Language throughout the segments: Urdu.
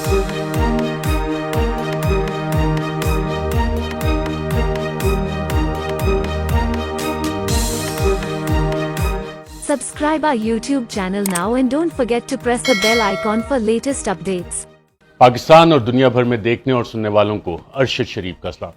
Subscribe our YouTube channel now and don't forget to press the bell icon for latest updates. Pakistan اور دنیا بھر میں دیکھنے اور سننے والوں کو ارشد شریف کا سلام۔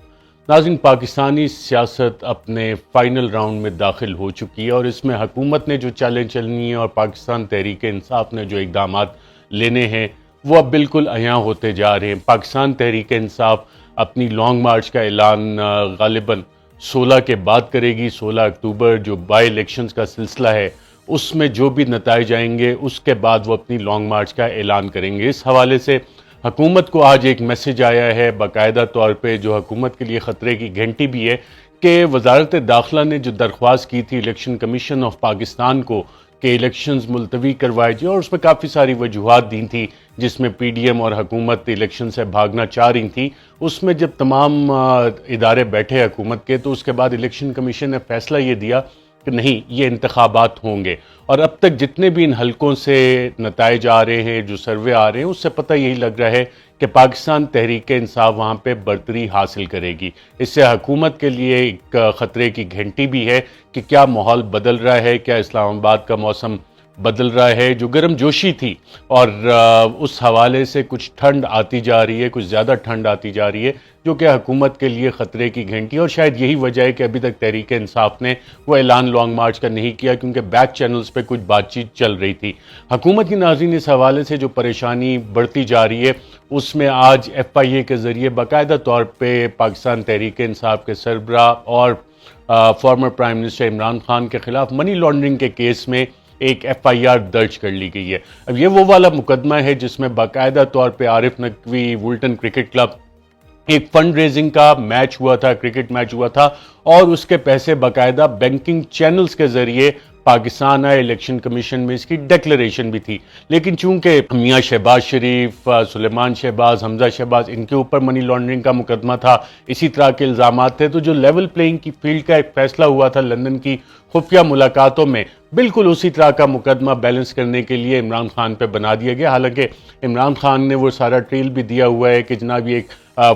ناظرین، پاکستانی سیاست اپنے فائنل راؤنڈ میں داخل ہو چکی ہے اور اس میں حکومت نے جو چالیں چلنی ہیں اور پاکستان تحریک انصاف نے جو اقدامات لینے ہیں وہ اب بالکل عیاں ہوتے جا رہے ہیں۔ پاکستان تحریک انصاف اپنی لانگ مارچ کا اعلان غالباً 16 کے بعد کرے گی۔ 16 اکتوبر جو بائی الیکشنز کا سلسلہ ہے اس میں جو بھی نتائج آئیں گے اس کے بعد وہ اپنی لانگ مارچ کا اعلان کریں گے۔ اس حوالے سے حکومت کو آج ایک میسج آیا ہے باقاعدہ طور پہ، جو حکومت کے لیے خطرے کی گھنٹی بھی ہے، کہ وزارت داخلہ نے جو درخواست کی تھی الیکشن کمیشن آف پاکستان کو کہ الیکشنز ملتوی کروائے جائے، اور اس میں کافی ساری وجوہات دی تھی جس میں پی ڈی ایم اور حکومت الیکشن سے بھاگنا چاہ رہی تھی۔ اس میں جب تمام ادارے بیٹھے حکومت کے تو اس کے بعد الیکشن کمیشن نے فیصلہ یہ دیا کہ نہیں، یہ انتخابات ہوں گے، اور اب تک جتنے بھی ان حلقوں سے نتائج آ رہے ہیں، جو سروے آ رہے ہیں، اس سے پتہ یہی لگ رہا ہے کہ پاکستان تحریک انصاف وہاں پہ برتری حاصل کرے گی۔ اس سے حکومت کے لیے ایک خطرے کی گھنٹی بھی ہے کہ کیا ماحول بدل رہا ہے، کیا اسلام آباد کا موسم بدل رہا ہے۔ جو گرم جوشی تھی اور اس حوالے سے کچھ ٹھنڈ آتی جا رہی ہے، کچھ زیادہ ٹھنڈ آتی جا رہی ہے، جو کہ حکومت کے لیے خطرے کی گھنٹی، اور شاید یہی وجہ ہے کہ ابھی تک تحریک انصاف نے وہ اعلان لانگ مارچ کا نہیں کیا، کیونکہ بیک چینلز پہ کچھ بات چیت چل رہی تھی۔ حکومت کی ناظرین اس حوالے سے جو پریشانی بڑھتی جا رہی ہے، اس میں آج ایف آئی اے کے ذریعے باقاعدہ طور پہ پاکستان تحریک انصاف کے سربراہ اور former prime minister Imran Khan کے خلاف منی لانڈرنگ کے کیس میں ایک ایف آئی آر درج کر لی گئی ہے۔ اب یہ وہ والا مقدمہ ہے جس میں باقاعدہ طور پہ عارف نقوی وولٹن کرکٹ کلب ایک فنڈ ریزنگ کا میچ ہوا تھا، کرکٹ میچ ہوا تھا، اور اس کے پیسے باقاعدہ بینکنگ چینلز کے ذریعے پاکستان آئے۔ الیکشن کمیشن میں اس کی ڈیکلریشن بھی تھی، لیکن چونکہ میاں شہباز شریف، سلیمان شہباز، حمزہ شہباز، ان کے اوپر منی لانڈرنگ کا مقدمہ تھا، اسی طرح کے الزامات تھے، تو جو لیول پلینگ کی فیلڈ کا ایک فیصلہ ہوا تھا لندن کی خفیہ ملاقاتوں میں، بالکل اسی طرح کا مقدمہ بیلنس کرنے کے لیے عمران خان پہ بنا دیا گیا۔ حالانکہ عمران خان نے وہ سارا ٹریل بھی دیا ہوا ہے کہ جناب یہ ایک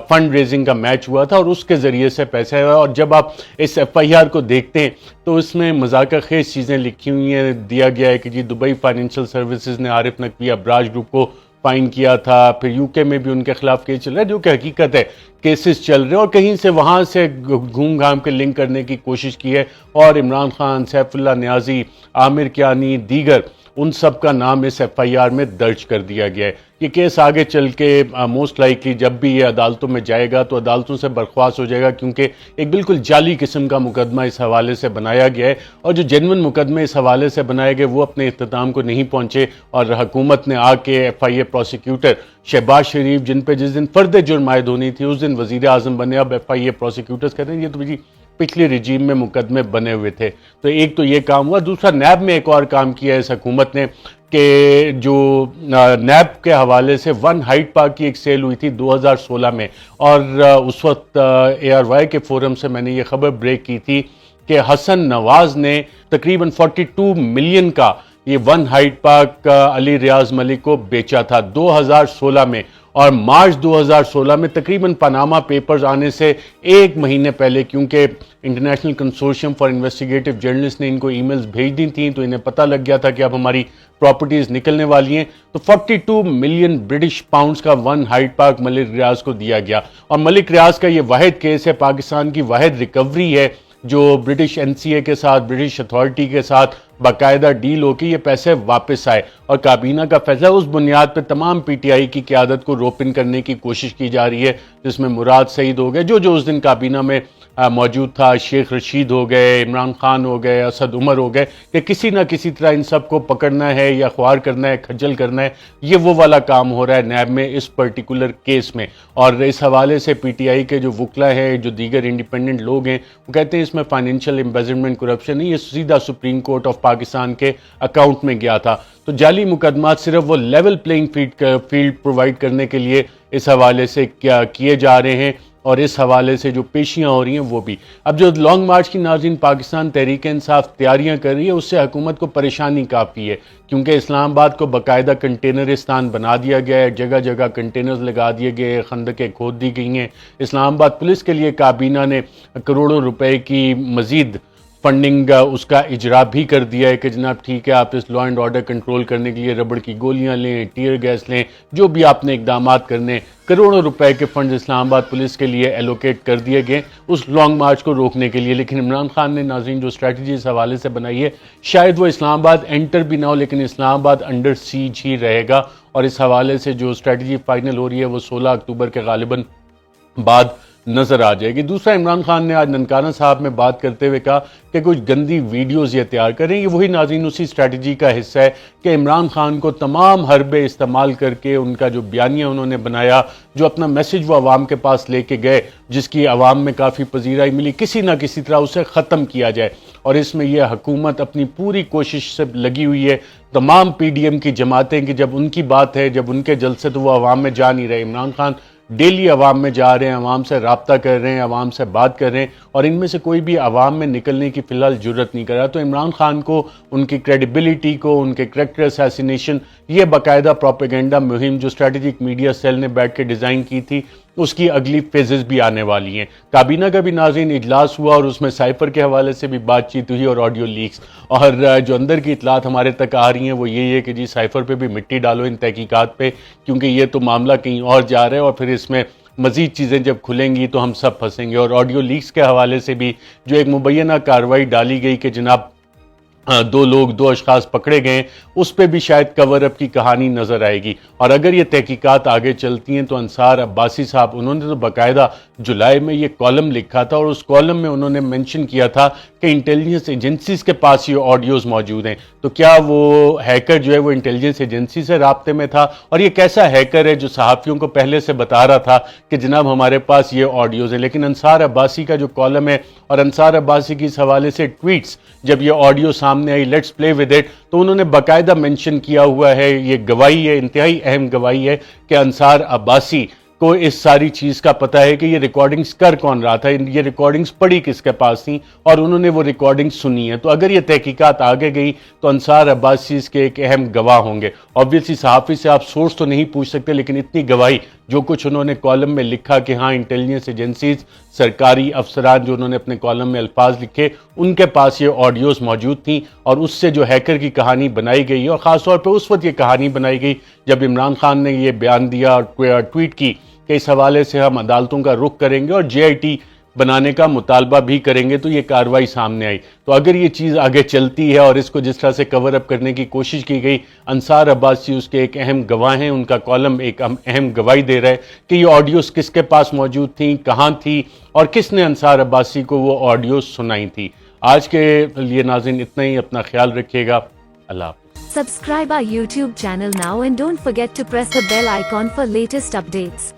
فنڈ ریزنگ کا میچ ہوا تھا اور اس کے ذریعے سے پیسے آئے، اور جب آپ اس ایف آئی آر کو دیکھتے ہیں تو اس میں مذاکرہ خیز چیزیں لکھی ہوئی ہیں۔ دیا گیا ہے کہ جی دبئی فائنینشیل سروسز نے عارف نقوی ابراج گروپ کو فائن کیا تھا، پھر یو کے میں بھی ان کے خلاف کیس چل رہا ہے، جو کہ حقیقت ہے کیسز چل رہے ہیں، اور کہیں سے وہاں سے گھوم گھام کے لنک کرنے کی کوشش کی ہے، اور عمران خان، سیف اللہ نیازی، عامر کیانی، دیگر ان سب کا نام اس ایف آئی آر میں درج کر دیا گیا ہے۔ یہ کیس آگے چل کے موسٹ لائکلی جب بھی یہ عدالتوں میں جائے گا تو عدالتوں سے برخواست ہو جائے گا، کیونکہ ایک بالکل جعلی قسم کا مقدمہ اس حوالے سے بنایا گیا ہے، اور جو جینون مقدمے اس حوالے سے بنائے گئے وہ اپنے اختتام کو نہیں پہنچے، اور حکومت نے آ کے ایف آئی اے پروسیکیوٹر شہباز شریف، جن پہ جس دن فرد جرم عائد ہونی تھی اس دن وزیر اعظم بنے، اب ایف آئی اے پروسیکیوٹرز کہتے ہیں یہ تو جی پچھلی رجیم میں مقدمے بنے ہوئے تھے۔ تو ایک تو یہ کام ہوا، دوسرا نیب میں ایک اور کام کیا ہے اس حکومت نے، کہ جو نیب کے حوالے سے ون ہائٹ پارک کی ایک سیل ہوئی تھی 2016 میں، اور اس وقت اے آر وائی کے فورم سے میں نے یہ خبر بریک کی تھی کہ حسن نواز نے تقریباً 42 ملین کا یہ ون ہائٹ پارک علی ریاض ملک کو بیچا تھا 2016 میں، اور مارچ 2016 میں تقریباً پاناما پیپرز آنے سے ایک مہینے پہلے، کیونکہ international consortium for investigative journalist نے ان کو ای میلز بھیج دی تھیں، تو انہیں پتہ لگ گیا تھا کہ اب ہماری پراپرٹیز نکلنے والی ہیں، تو 42 ملین برٹش پاؤنڈز کا ون ہائٹ پارک ملک ریاض کو دیا گیا، اور ملک ریاض کا یہ واحد کیس ہے، پاکستان کی واحد ریکوری ہے جو برٹش این سی اے کے ساتھ، برٹش اتھارٹی کے ساتھ باقاعدہ ڈیل ہو کے یہ پیسے واپس آئے، اور کابینہ کا فیصلہ اس بنیاد پہ تمام پی ٹی آئی کی قیادت کو روپن کرنے کی کوشش کی جا رہی ہے، جس میں مراد سعید ہو گئے، جو اس دن کابینہ میں موجود تھا، شیخ رشید ہو گئے، عمران خان ہو گئے، اسد عمر ہو گئے، کہ کسی نہ کسی طرح ان سب کو پکڑنا ہے یا خوار کرنا ہے، کھجل کرنا ہے۔ یہ وہ والا کام ہو رہا ہے نیب میں اس پرٹیکولر کیس میں، اور اس حوالے سے پی ٹی آئی کے جو وکلا ہیں، جو دیگر انڈیپینڈنٹ لوگ ہیں، وہ کہتے ہیں اس میں فائنینشیل امبیزرمنٹ کرپشن نہیں، یہ سیدھا سپریم کورٹ آف پاکستان کے اکاؤنٹ میں گیا تھا۔ تو جعلی مقدمات صرف وہ لیول پلینگ فیلڈ پرووائڈ کرنے کے لیے اس حوالے سے کیا کیے جا رہے ہیں، اور اس حوالے سے جو پیشیاں ہو رہی ہیں وہ بھی. اب جو لانگ مارچ کی ناظرین پاکستان تحریک انصاف تیاریاں کر رہی ہے اس سے حکومت کو پریشانی کافی ہے, کیونکہ اسلام آباد کو باقاعدہ کنٹینرستان بنا دیا گیا ہے, جگہ جگہ کنٹینرز لگا دیے گئے, خندقیں کھود دی گئی ہیں. اسلام آباد پولیس کے لیے کابینہ نے کروڑوں روپے کی مزید فنڈنگ اس کا اجرا بھی کر دیا ہے کہ جناب ٹھیک ہے آپ اس لا اینڈ آرڈر کنٹرول کرنے کے لیے ربڑ کی گولیاں لیں, ٹیئر گیس لیں, جو بھی آپ نے اقدامات کرنے. کروڑوں روپے کے فنڈز اسلام آباد پولیس کے لیے ایلوکیٹ کر دیے گئے اس لانگ مارچ کو روکنے کے لیے. لیکن عمران خان نے ناظرین جو اسٹریٹجی اس حوالے سے بنائی ہے, شاید وہ اسلام آباد انٹر بھی نہ ہو لیکن اسلام آباد انڈر سیج ہی رہے گا. اور اس حوالے سے جو اسٹریٹجی فائنل ہو رہی ہے وہ 16 اکتوبر کے غالباً بعد نظر آ جائے گی. دوسرا, عمران خان نے آج ننکانہ صاحب میں بات کرتے ہوئے کہا کہ کچھ گندی ویڈیوز یہ تیار کریں. یہ وہی ناظرین اسی اسٹریٹجی کا حصہ ہے کہ عمران خان کو تمام حربے استعمال کر کے ان کا جو بیانیہ انہوں نے بنایا, جو اپنا میسج وہ عوام کے پاس لے کے گئے, جس کی عوام میں کافی پذیرائی ملی, کسی نہ کسی طرح اسے ختم کیا جائے. اور اس میں یہ حکومت اپنی پوری کوشش سے لگی ہوئی ہے. تمام پی ڈی ایم کی جماعتیں کہ جب ان کی بات ہے, جب ان کے جلسے, تو وہ عوام میں جا نہیں رہے. عمران خان ڈیلی عوام میں جا رہے ہیں, عوام سے رابطہ کر رہے ہیں, عوام سے بات کر رہے ہیں, اور ان میں سے کوئی بھی عوام میں نکلنے کی فی الحال جرت نہیں کر رہا. تو عمران خان کو, ان کی کریڈیبلٹی کو, ان کے کریکٹر اسیسینیشن, یہ باقاعدہ پروپیگنڈا مہم جو اسٹریٹجک میڈیا سیل نے بیٹھ کے ڈیزائن کی تھی, اس کی اگلی فیزز بھی آنے والی ہیں. کابینہ کا بھی ناظرین اجلاس ہوا اور اس میں سائفر کے حوالے سے بھی بات چیت ہوئی اور آڈیو لیکس. اور جو اندر کی اطلاعات ہمارے تک آ رہی ہیں وہ یہی ہے کہ جی سائفر پہ بھی مٹی ڈالو ان تحقیقات پہ, کیونکہ یہ تو معاملہ کہیں اور جا رہا ہے اور پھر اس میں مزید چیزیں جب کھلیں گی تو ہم سب پھنسیں گے. اور آڈیو لیکس کے حوالے سے بھی جو ایک مبینہ کارروائی ڈالی گئی کہ جناب 2 اشخاص پکڑے گئے, اس پہ بھی شاید کور اپ کی کہانی نظر آئے گی. اور اگر یہ تحقیقات آگے چلتی ہیں تو انصار عباسی صاحب, انہوں نے تو باقاعدہ جولائی میں یہ کالم لکھا تھا اور اس کالم میں انہوں نے منشن کیا تھا کہ انٹیلیجنس ایجنسیز کے پاس یہ آڈیوز موجود ہیں. تو کیا وہ ہیکر جو ہے وہ انٹیلیجنس ایجنسی سے رابطے میں تھا؟ اور یہ کیسا ہیکر ہے جو صحافیوں کو پہلے سے بتا رہا تھا کہ جناب ہمارے پاس یہ آڈیوز ہیں؟ لیکن انصار عباسی کا جو کالم ہے اور انصار عباسی کی اس حوالے سے ٹویٹس, جب یہ آڈیو سامنے آئی, لیٹس پلے ود اٹ, تو انہوں نے باقاعدہ منشن کیا ہوا ہے, یہ گواہی ہے, انتہائی اہم گواہی ہے کہ انصار عباسی کو اس ساری چیز کا پتہ ہے کہ یہ ریکارڈنگز کر کون رہا تھا, یہ ریکارڈنگز پڑی کس کے پاس تھیں, اور انہوں نے وہ ریکارڈنگ سنی ہے. تو اگر یہ تحقیقات آگے گئی تو انصار عباسی اس کے ایک اہم گواہ ہوں گے. آبویسلی صحافی سے آپ سورس تو نہیں پوچھ سکتے, لیکن اتنی گواہی جو کچھ انہوں نے کالم میں لکھا کہ ہاں انٹیلیجنس ایجنسیز, سرکاری افسران جو انہوں نے اپنے کالم میں الفاظ لکھے, ان کے پاس یہ آڈیوز موجود تھیں, اور اس سے جو ہیکر کی کہانی بنائی گئی ہے, اور خاص طور پہ اس وقت یہ کہانی بنائی گئی جب عمران خان نے یہ بیان دیا اور ٹویٹ کی کہ اس حوالے سے ہم عدالتوں کا رخ کریں گے اور جے آئی ٹی بنانے کا مطالبہ بھی کریں گے, تو یہ کارروائی سامنے آئی. تو اگر یہ چیز آگے چلتی ہے اور اس کو جس طرح سے کور اپ کرنے کی کوشش کی گئی, انصار عباسی اس کے ایک اہم گواہ ہیں, ان کا کالم ایک اہم گواہی دے رہا ہے کہ یہ آڈیوز کس کے پاس موجود تھیں, کہاں تھی, اور کس نے انصار عباسی کو وہ آڈیوز سنائی تھی. آج کے لیے ناظرین اتنا ہی, اپنا خیال رکھیے گا, اللہ حافظ. Subscribe our YouTube channel now and don't forget to press the bell icon for latest updates.